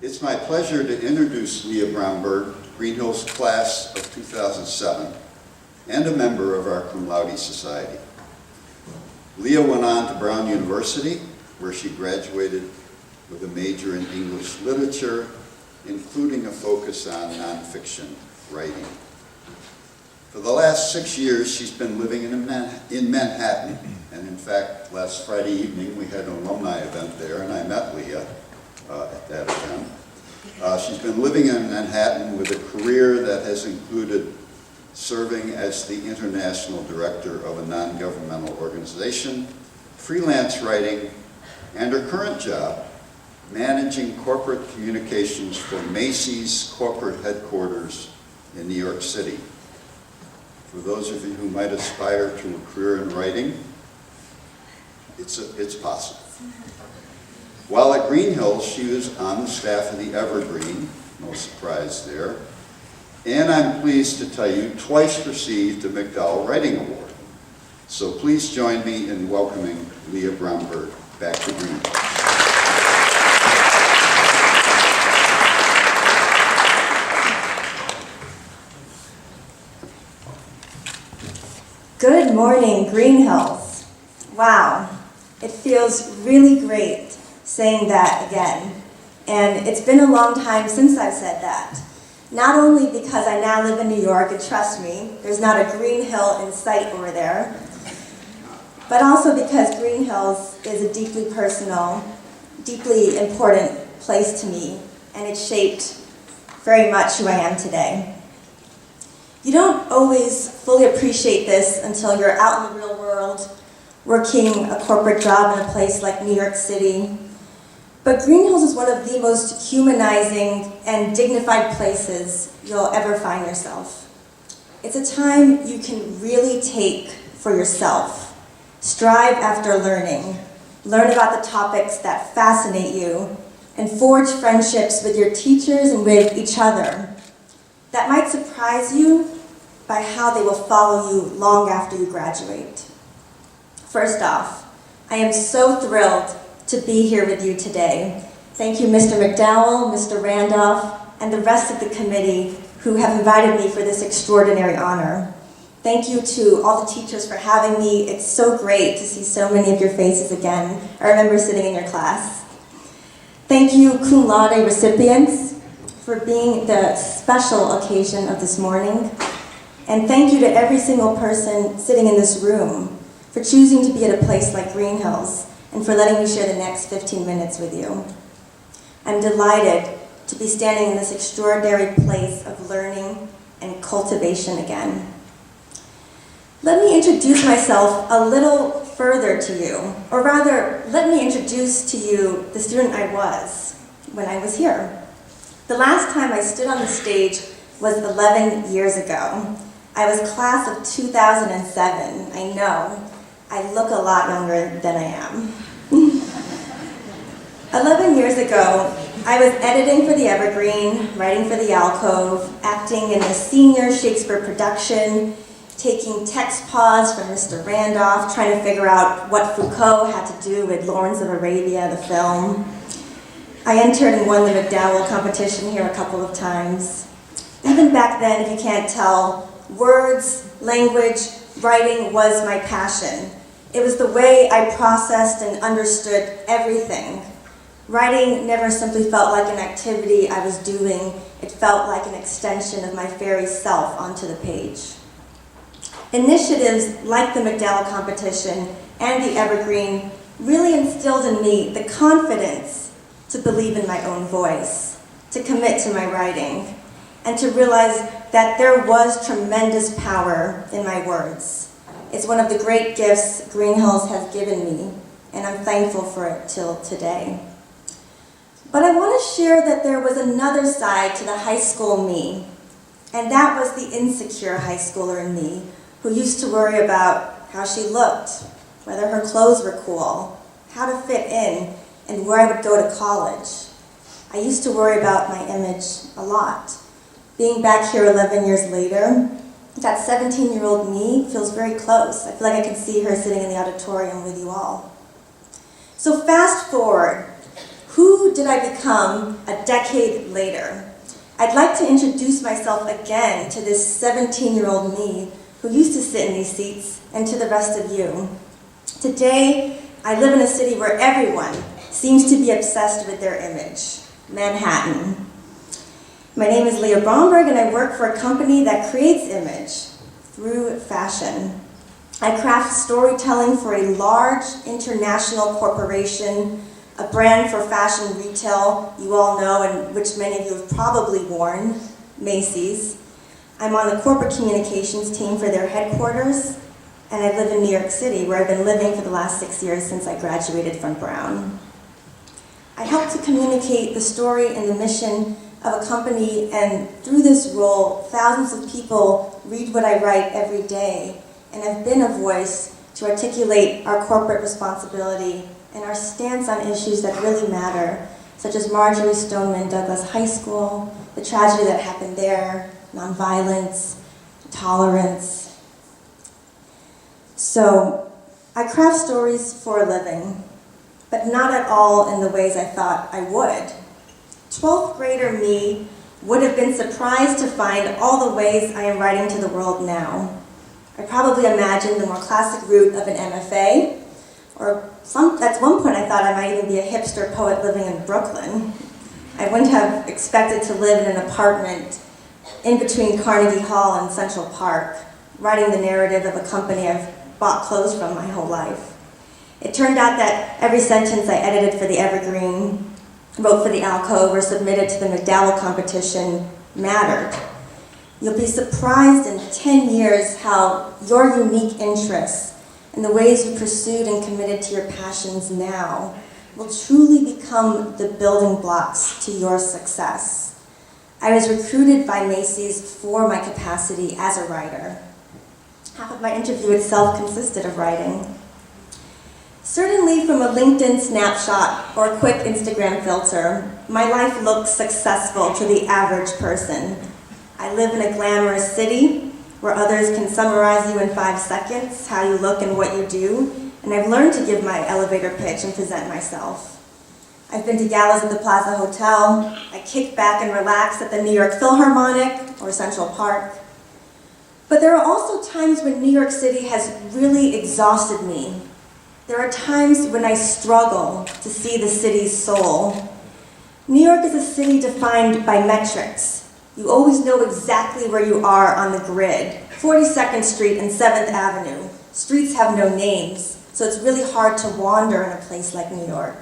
It's my pleasure to introduce Leah Bromberg, Green Hills class of 2007, and a member of our Cum Laude Society. Leah went on to Brown University, where she graduated with a major in English literature, including a focus on nonfiction writing. For the last 6 years, she's been living in Manhattan, and in fact, last Friday evening, we had an alumni event there, and I met Leah at that event. She's been living in Manhattan with a career that has included serving as the international director of a non-governmental organization, freelance writing, and her current job, managing corporate communications for Macy's corporate headquarters in New York City. For those of you who might aspire to a career in writing, it's possible. While at Green Hills, she was on the staff of the Evergreen, no surprise there, and I'm pleased to tell you, twice received a McDowell Writing Award. So please join me in welcoming Leah Bromberg back to Green Hills. Good morning, Green Hills. Wow, it feels really great saying that again. And it's been a long time since I've said that. Not only because I now live in New York, and trust me, there's not a green hill in sight over there, but also because Green Hills is a deeply personal, deeply important place to me, and it shaped very much who I am today. You don't always fully appreciate this until you're out in the real world, working a corporate job in a place like New York City. But Green Hills is one of the most humanizing and dignified places you'll ever find yourself. It's a time you can really take for yourself, strive after learning, learn about the topics that fascinate you, and forge friendships with your teachers and with each other that might surprise you by how they will follow you long after you graduate. First off, I am so thrilled to be here with you today. Thank you, Mr. McDowell, Mr. Randolph, and the rest of the committee who have invited me for this extraordinary honor. Thank you to all the teachers for having me. It's so great to see so many of your faces again. I remember sitting in your class. Thank you, Cum Laude recipients, for being the special occasion of this morning. And thank you to every single person sitting in this room for choosing to be at a place like Green Hills and for letting me share the next 15 minutes with you. I'm delighted to be standing in this extraordinary place of learning and cultivation again. Let me introduce myself a little further to you, or rather, let me introduce to you the student I was when I was here. The last time I stood on the stage was 11 years ago. I was class of 2007, I know. I look a lot younger than I am. 11 years ago, I was editing for the Evergreen, writing for the Alcove, acting in a senior Shakespeare production, taking text pause from Mr. Randolph, trying to figure out what Foucault had to do with Lawrence of Arabia, the film. I entered and won the McDowell competition here a couple of times. Even back then, if you can't tell, words, language, writing was my passion. It was the way I processed and understood everything. Writing never simply felt like an activity I was doing. It felt like an extension of my very self onto the page. Initiatives like the McDowell competition and the Evergreen really instilled in me the confidence to believe in my own voice, to commit to my writing, and to realize that there was tremendous power in my words. It's one of the great gifts Green Hills has given me, and I'm thankful for it till today. But I want to share that there was another side to the high school me, and that was the insecure high schooler in me, who used to worry about how she looked, whether her clothes were cool, how to fit in, and where I would go to college. I used to worry about my image a lot. Being back here 11 years later, that 17-year-old me feels very close. I feel like I can see her sitting in the auditorium with you all. So fast forward, who who did I become a decade later? I'd like to introduce myself again to this 17-year-old me who used to sit in these seats, and to the rest of you. Today, I live in a city where everyone seems to be obsessed with their image, Manhattan. My name is Leah Bromberg, and I work for a company that creates image through fashion. I craft storytelling for a large international corporation, a brand for fashion retail you all know and which many of you have probably worn, Macy's. I'm on the corporate communications team for their headquarters, and I live in New York City, where I've been living for the last 6 years since I graduated from Brown. I help to communicate the story and the mission of a company, and through this role, thousands of people read what I write every day, and have been a voice to articulate our corporate responsibility and our stance on issues that really matter, such as Marjorie Stoneman Douglas High School, the tragedy that happened there, nonviolence, tolerance. So, I craft stories for a living, but not at all in the ways I thought I would. 12th grader me would have been surprised to find all the ways I am writing to the world now. I probably imagined the more classic route of an MFA, or at one point I thought I might even be a hipster poet living in Brooklyn. I wouldn't have expected to live in an apartment in between Carnegie Hall and Central Park, writing the narrative of a company I've bought clothes from my whole life. It turned out that every sentence I edited for the Evergreen, wrote for the Alcove, or submitted to the McDowell competition mattered. You'll be surprised in 10 years how your unique interests and the ways you pursued and committed to your passions now will truly become the building blocks to your success. I was recruited by Macy's for my capacity as a writer. Half of my interview itself consisted of writing. Certainly from a LinkedIn snapshot or a quick Instagram filter, my life looks successful to the average person. I live in a glamorous city where others can summarize you in 5 seconds, how you look and what you do, and I've learned to give my elevator pitch and present myself. I've been to galas at the Plaza Hotel. I kick back and relax at the New York Philharmonic or Central Park. But there are also times when New York City has really exhausted me. There are times when I struggle to see the city's soul. New York is a city defined by metrics. You always know exactly where you are on the grid. 42nd Street and 7th Avenue. Streets have no names, so it's really hard to wander in a place like New York.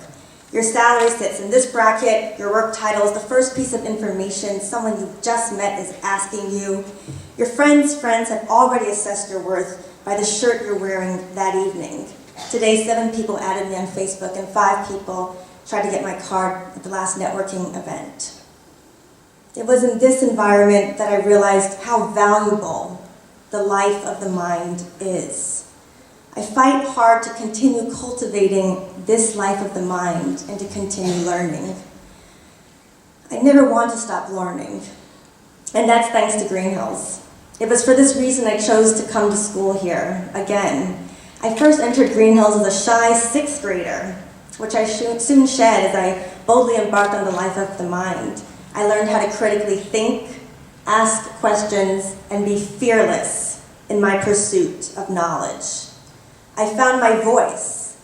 Your salary sits in this bracket, your work title is the first piece of information someone you've just met is asking you. Your friends' friends have already assessed your worth by the shirt you're wearing that evening. Today, 7 people added me on Facebook and 5 people tried to get my card at the last networking event. It was in this environment that I realized how valuable the life of the mind is. I fight hard to continue cultivating this life of the mind and to continue learning. I never want to stop learning, and that's thanks to Green Hills. It was for this reason I chose to come to school here, again. I first entered Green Hills as a shy 6th grader, which I soon shed as I boldly embarked on the life of the mind. I learned how to critically think, ask questions, and be fearless in my pursuit of knowledge. I found my voice.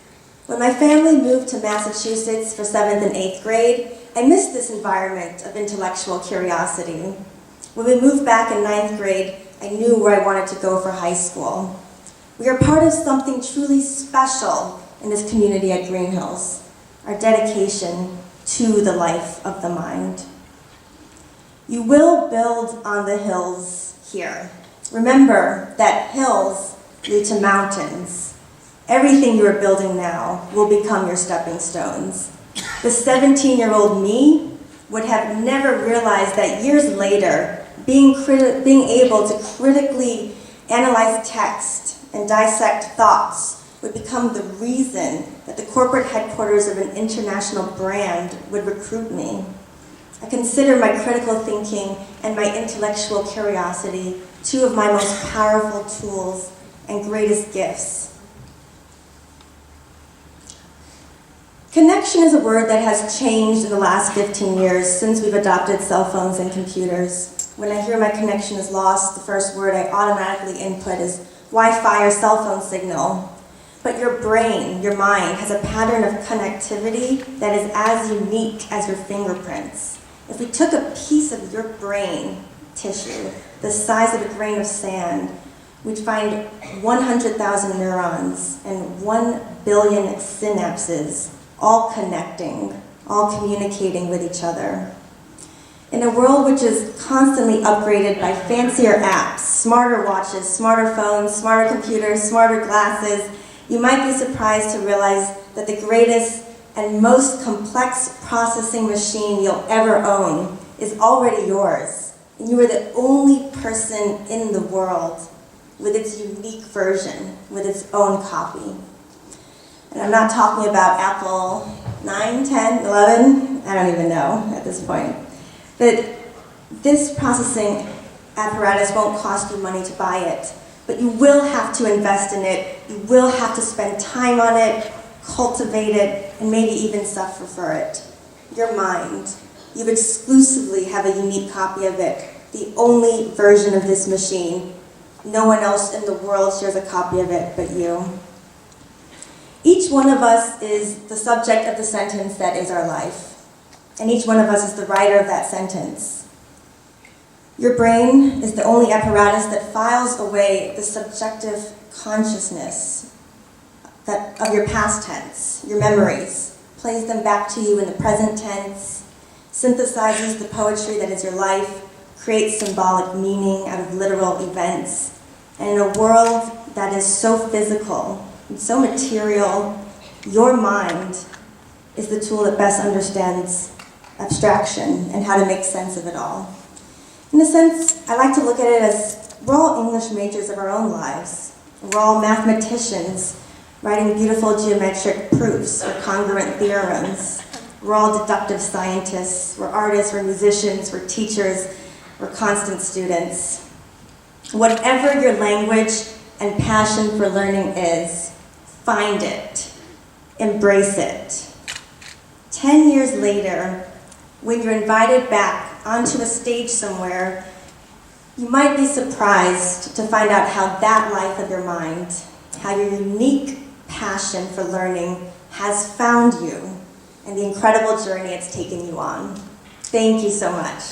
When my family moved to Massachusetts for 7th and 8th grade, I missed this environment of intellectual curiosity. When we moved back in 9th grade, I knew where I wanted to go for high school. We are part of something truly special in this community at Green Hills, our dedication to the life of the mind. You will build on the hills here. Remember that hills lead to mountains. Everything you are building now will become your stepping stones. The 17-year-old me would have never realized that years later, being able to critically analyze text and dissect thoughts would become the reason that the corporate headquarters of an international brand would recruit me. I consider my critical thinking and my intellectual curiosity 2 of my most powerful tools and greatest gifts. Connection is a word that has changed in the last 15 years since we've adopted cell phones and computers. When I hear my connection is lost, the first word I automatically input is Wi-Fi or cell phone signal. But your brain, your mind, has a pattern of connectivity that is as unique as your fingerprints. If we took a piece of your brain tissue, the size of a grain of sand, we'd find 100,000 neurons and 1 billion synapses, all connecting, all communicating with each other. In a world which is constantly upgraded by fancier apps, smarter watches, smarter phones, smarter computers, smarter glasses, you might be surprised to realize that the greatest and most complex processing machine you'll ever own is already yours. And you are the only person in the world with its unique version, with its own copy. And I'm not talking about Apple 9, 10, 11, I don't even know at this point. But this processing apparatus won't cost you money to buy it, but you will have to invest in it, you will have to spend time on it, cultivate it, and maybe even suffer for it. Your mind, you exclusively have a unique copy of it, the only version of this machine. No one else in the world shares a copy of it but you. Each one of us is the subject of the sentence that is our life, and each one of us is the writer of that sentence. Your brain is the only apparatus that files away the subjective consciousness of your past tense, your memories, plays them back to you in the present tense, synthesizes the poetry that is your life, creates symbolic meaning out of literal events. And in a world that is so physical and so material, your mind is the tool that best understands abstraction and how to make sense of it all. In a sense, I like to look at it as we're all English majors of our own lives. We're all mathematicians writing beautiful geometric proofs or congruent theorems. We're all deductive scientists. We're artists, we're musicians, we're teachers, we're constant students. Whatever your language and passion for learning is, find it, embrace it. 10 years later, when you're invited back onto a stage somewhere, you might be surprised to find out how that life of your mind, how your unique passion for learning has found you and the incredible journey it's taken you on. Thank you so much.